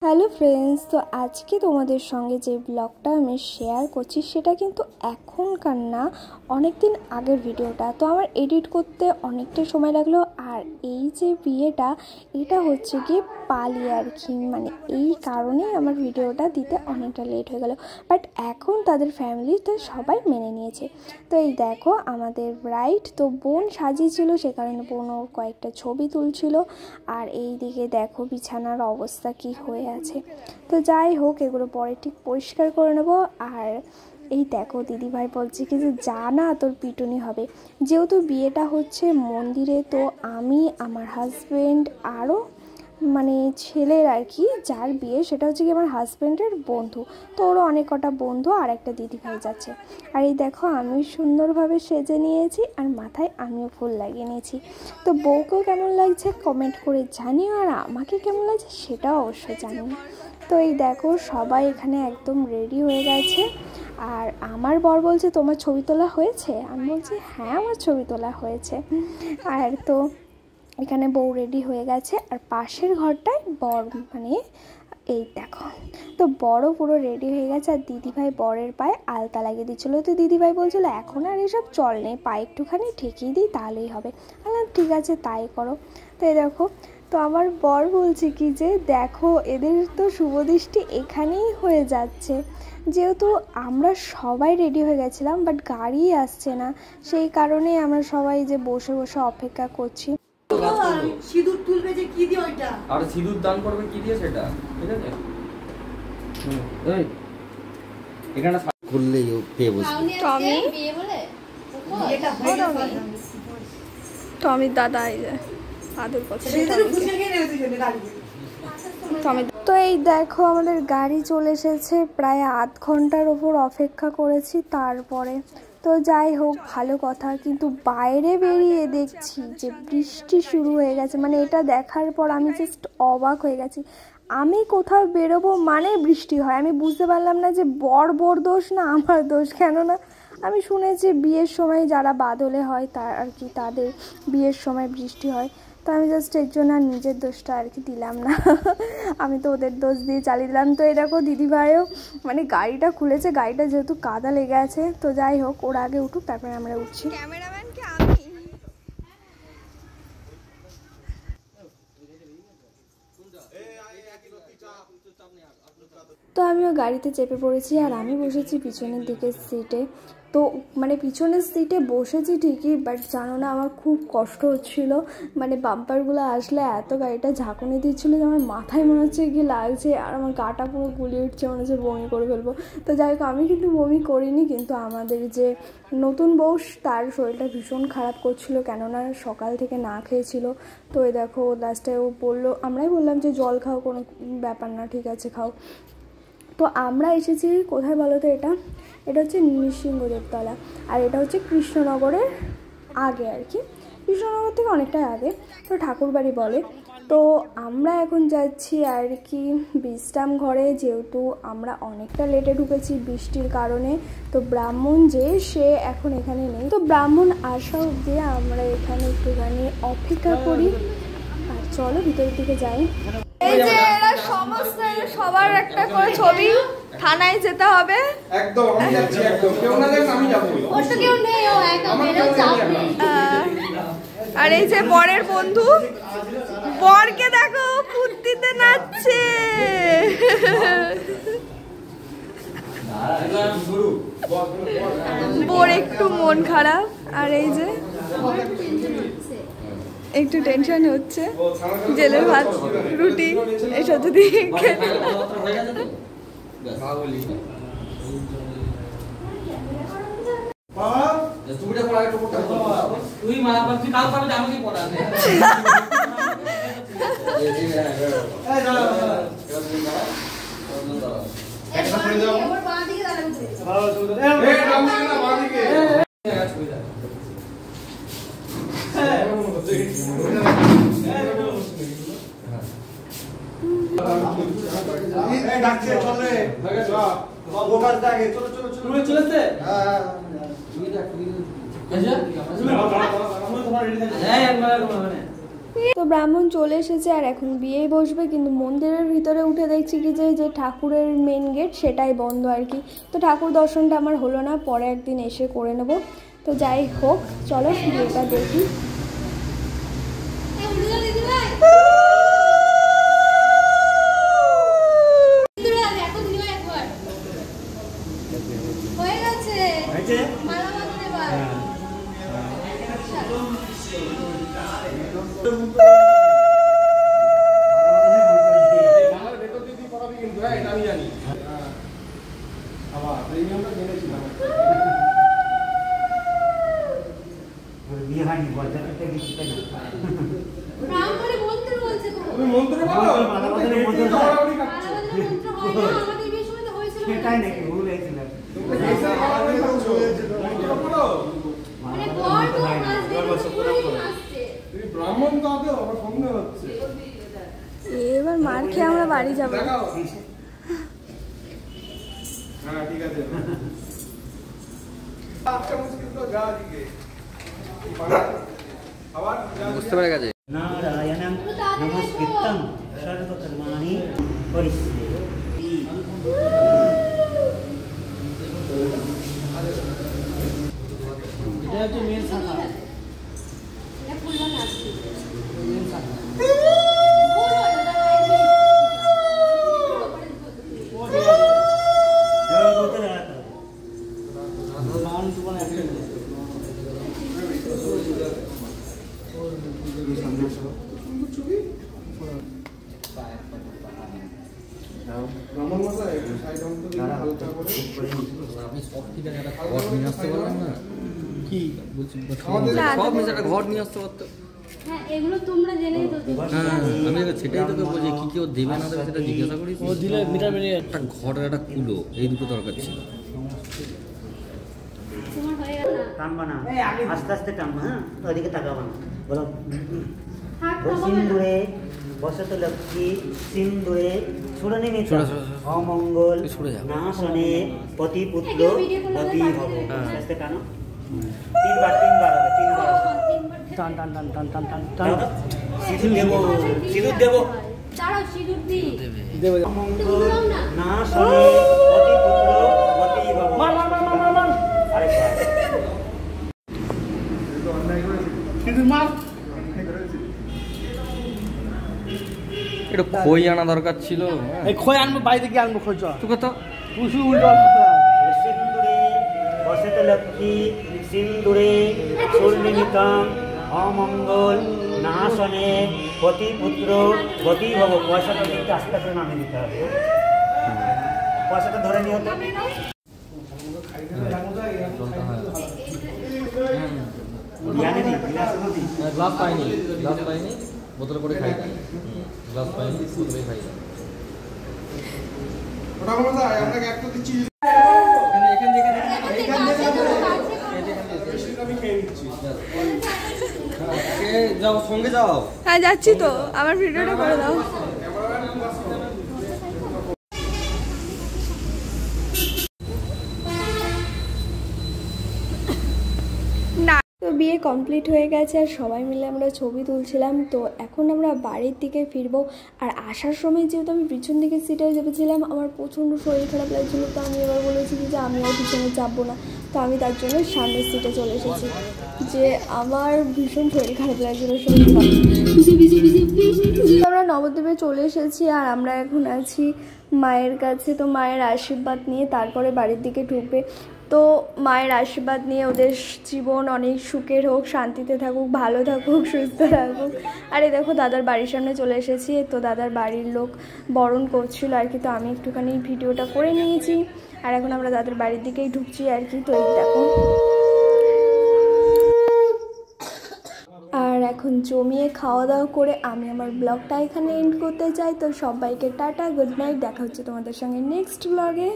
Hello friends, তো আজকে তোমাদের সঙ্গে যে ব্লগটা আমি শেয়ার করছি সেটা কিন্তু এখনকার না, অনেক দিন আগের ভিডিওটা। তো আমার এডিট করতে অনেকটা সময় লাগলো। আর এই যে বিয়েটা, এটা হচ্ছে গিয়ে পালি আর কি, মানে এই কারণেই আমার ভিডিওটা দিতে অনেকটা লেট হয়ে গেল। বাট এখন তাদের ফ্যামিলিতে সবাই মেনে নিয়েছে। তো এই দেখো আমাদের ব্রাইড, তো বোন সাজিয়েছিল, সে কারণে বোনও কয়েকটা ছবি তুলছিল। আর এই দিকে দেখো বিছানার অবস্থা কি হয়ে আছে। তো যাই হোক, এগুলো পরে ঠিক পরিষ্কার করে নেবো। আর এই দেখো দিদিভাই বলছে কি যে যা না, তোর পিটুনি হবে। যেহেতু বিয়েটা হচ্ছে মন্দিরে, তো আমি, আমার হাজব্যান্ড, আরও মানে ছেলের আর কি যার বিয়ে, সেটা হচ্ছে কি আমার হাজব্যান্ডের বন্ধু। তো ওরও অনেক কটা বন্ধু আর একটা দিদিভাই যাচ্ছে। আর এই দেখো আমি সুন্দরভাবে সেজে নিয়েছি, আর মাথায় আমিও ফুল লাগিয়ে নিয়েছি। তো বউকেও কেমন লাগছে কমেন্ট করে জানিও, আর আমাকে কেমন লাগছে সেটাও অবশ্যই জানিও। তো এই দেখো সবাই এখানে একদম রেডি হয়ে গেছে। আর আমার বর বলছে তোমার ছবি তোলা হয়েছে? আমি বলছি হ্যাঁ, আমার ছবি তোলা হয়েছে। আর তো এখানে বউ রেডি হয়ে গেছে, আর পাশের ঘরটায় বর, মানে এই দেখো, তো বড় পুরো রেডি হয়ে গেছে। আর দিদিভাই বরের পায়ে আলতা লাগিয়ে দিচ্ছিলো। তো দিদিভাই বলছিল এখন আর এসব চল নেই, পায়ে একটুখানি ঠেকিয়ে দিই তাহলেই হবে। বললাম ঠিক আছে তাই করো। তো এই দেখো, তো আমার বর বলছে কি যে দেখো এদের তো শুভদৃষ্টি এখানেই হয়ে যাচ্ছে। যেহেতু আমরা সবাই রেডি হয়ে গেছিলাম, বাট গাড়ি আসছে না, সেই কারণেই আমরা সবাই যে বসে বসে অপেক্ষা করছি। সিঁদুর তুলবে যে কি দিয়ে ওইটা, আর সিঁদুর দান করবে কি দিয়ে সেটা, ঠিক আছে? এই এখানে খুললেই পেয়ে বসে। টমি বিয়ে বলে এটা হয়ে গেল। টমির দাদা এই যে আদর করছে। তো এই দেখো আমাদের গাড়ি চলে এসেছে, প্রায় আধ ঘন্টার ওপর অপেক্ষা করেছি তারপরে। তো যাই হোক ভালো কথা, কিন্তু বাইরে বেরিয়ে দেখছি যে বৃষ্টি শুরু হয়ে গেছে। মানে এটা দেখার পর আমি জাস্ট অবাক হয়ে গেছি। আমি কোথাও বেরোবো মানে বৃষ্টি হয়, আমি বুঝতে পারলাম না যে বর দোষ না আমার দোষ। কেননা আমি শুনেছি বিয়ের সময় যারা বাদলে হয় তার আর কি, তাদের বিয়ের সময় বৃষ্টি হয়। তো আমি জাস্ট এর জন্য আর নিজের দোষটা আর কি দিলাম না, আমি তো ওদের দোষ দিয়ে চালিয়ে দিলাম। তো এই দেখো দিদিভাইও মানে গাড়িটা খুলেছে, গাড়িটা যেহেতু কাদা লেগে আছে। তো যাই হোক ওরা আগে উঠুক, তারপরে আমরা উঠছি। ক্যামেরাম্যানকে আমি তো আমিও গাড়িতে চেপে পড়েছি, আর আমি বসেছি পিছনের দিকের সিটে। তো মানে পিছনের সিটে বসেছি ঠিকই, বাট জানো না আমার খুব কষ্ট হচ্ছিলো। মানে বাম্পারগুলো আসলে এত গাড়িটা ঝাঁকুনি দিচ্ছিলো যে আমার মাথায় মনে হচ্ছে কি লাগছে, আর আমার গাটা পুরো গুলিয়ে উঠছে, মনে হচ্ছে বমি করে ফেলবো। তো যাই হোক আমি কিন্তু বমি করিনি, কিন্তু আমাদের যে নতুন বউ তার শরীরটা ভীষণ খারাপ করছিল, কেননা সকাল থেকে না খেয়েছিল। তো এই দেখো লাস্টে ও বললো, আমরাই বললাম যে জল খাও, কোনো ব্যাপার না, ঠিক আছে খাও। তো আমরা এসেছি কোথায় বলো তো, এটা হচ্ছে নৃসিংহদেবতলা, আর এটা হচ্ছে কৃষ্ণনগরের আগে আর কি, কৃষ্ণনগর থেকে অনেকটাই আগে, তো ঠাকুরবাড়ি বলে। তো আমরা এখন যাচ্ছি আর কি বিশ্রাম ঘরে, যেহেতু আমরা অনেকটা লেটে ঢুকেছি বৃষ্টির কারণে। তো ব্রাহ্মণ যে সে এখন এখানে নেই, তো ব্রাহ্মণ আসা অবধি আমরা এখানে একটুখানি অপেক্ষা করি। আর চলো ভিতরের দিকে যাই। এই যে এরা সমস্ত সবার একটা করে ছবি, থানায় যেতে হবে একদম। আমি যাচ্ছি, একদম কেউ না যাক আমি যাব। ওটা কেউ নেই, ও একা বেরো যাও। আর এই যে বরের বন্ধু, বরকে দেখো ফুর্তিতে নাচছে। বর একটু মন খারাপ, আর এই যে একটু টেনশন হচ্ছে, জেলের ভাত রুটি এসব যদি তো ব্রাহ্মণ চলে এসেছে আর এখন বিয়েই বসবে, কিন্তু মন্দিরের ভিতরে উঠে দেখছি কি যে ঠাকুরের মেন গেট সেটাই বন্ধ আর কি। তো ঠাকুর দর্শনটা আমার হলো না, পরে একদিন এসে করে নেব। তো যাই হোক, চলো বিয়েটা দেখি। এবার মার খেয়ে আমরা বাড়ি যাবো। বুঝতে পেরে গেছে। নারায়ণং নমস্কৃত্যং সর্বকর্মাণি পরিষ্যে। এটা হচ্ছে মেন শাখা। আপনি সব ঠিক আছে, একটা ঘর নিয়ে আসতে পারবেন না? কি বলছি, সব মিশে একটা ঘর নিয়ে আসতে পারতো। হ্যাঁ, এগুলো তোমরা জেনেই তো দিবে। হ্যাঁ, আমি সেটাই তোকে বলছি, কি কেউ দেবে না দেবে সেটা জিজ্ঞাসা করি। ও দিলে মিটার বেরিয়ে একটা ঘরের একটা কুলো, এই দুটো দরকার ছিল। তোমার হয়ে গেল না? টানবা না, আস্তে আস্তে টানবা। হ্যাঁ, ওদিকে তাকাবা না, বলো হাত নামাবে না। সিন্দুরে বসত লক্ষ্মী সিন্দুরে সুরনিমিত অমঙ্গল নাশনে পতি পুত্র পতি ভব। আস্তে টানো, তিনবার হবে, তিনবার। টান টান টান টান টান টান টান। সিঁদুর দেব, সিঁদুর দেব। দাঁড়াও, সিঁদুর দি। অমঙ্গল নাশনে পতি পুত্র পতি ভব। মান মান মান মান মান। আরেকবার সিঁদুর মার। একটু খই আনা দরকার ছিল। এই খই আনবো, বাইরে গিয়ে আনবো খই। চল তুই কত সিন্দুরে বসত লক্ষ্মী সিন্দুরে সুর্নিমিতং অমঙ্গল নাশনে পতি পুত্র পতি ভব। পয়সাটা কিন্তু আস্তে আস্তে নামে নিতে হবে। পয়সাটা ধরে নিয়ে হতো। গ্লাস পাইনি, গ্লাস পাইনি, বোতল করে খাই। গ্লাস পাইনি, বোতলে খাই। যাও, সঙ্গে যাও। হ্যাঁ যাচ্ছি তো, আমার ভিডিওটা করে দাও। না, তো বিয়ে কমপ্লিট হয়ে গেছে আর সবাই মিলে আমরা ছবি তুলছিলাম। তো এখন আমরা বাড়ির দিকে ফিরবো। আর আসার সময় যেহেতু আমি পিছন দিকে সিটে চেপেছিলাম, আমার প্রচণ্ড শরীর খারাপ লাগছিলো। তো আমি এবার বলেছি যে আমি আর পিছনে চাপবো না। তো আমি তার জন্য সামনের সিটে চলে এসেছি, যে আমার ভীষণ শরীর খারাপ লাগছিলো। আমরা নবদ্বীপে চলে এসেছি আর আমরা এখন আছি মায়ের কাছে। তো মায়ের আশীর্বাদ নিয়ে তারপরে বাড়ির দিকে ঢুকবে। তো মায়ের আশীর্বাদ নিয়ে ওদের জীবন অনেক সুখের হোক, শান্তিতে থাকুক, ভালো থাকুক, সুস্থ থাকুক। আর এই দেখো দাদার বাড়ির সামনে চলে এসেছি। তো দাদার বাড়ির লোক বরণ করছিল আর কি। তো আমি একটুখানি ভিডিওটা করে নিয়েছি আর এখন আমরা দাদার বাড়ির দিকেই ঢুকছি আর কি। তো এই দেখো, আর এখন জমিয়ে খাওয়া দাওয়া করে আমি আমার ব্লগটা এখানে এন্ড করতে চাই। তো সবাইকে টাটা, গুড নাইট, দেখা হচ্ছে তোমাদের সঙ্গে নেক্সট ব্লগে।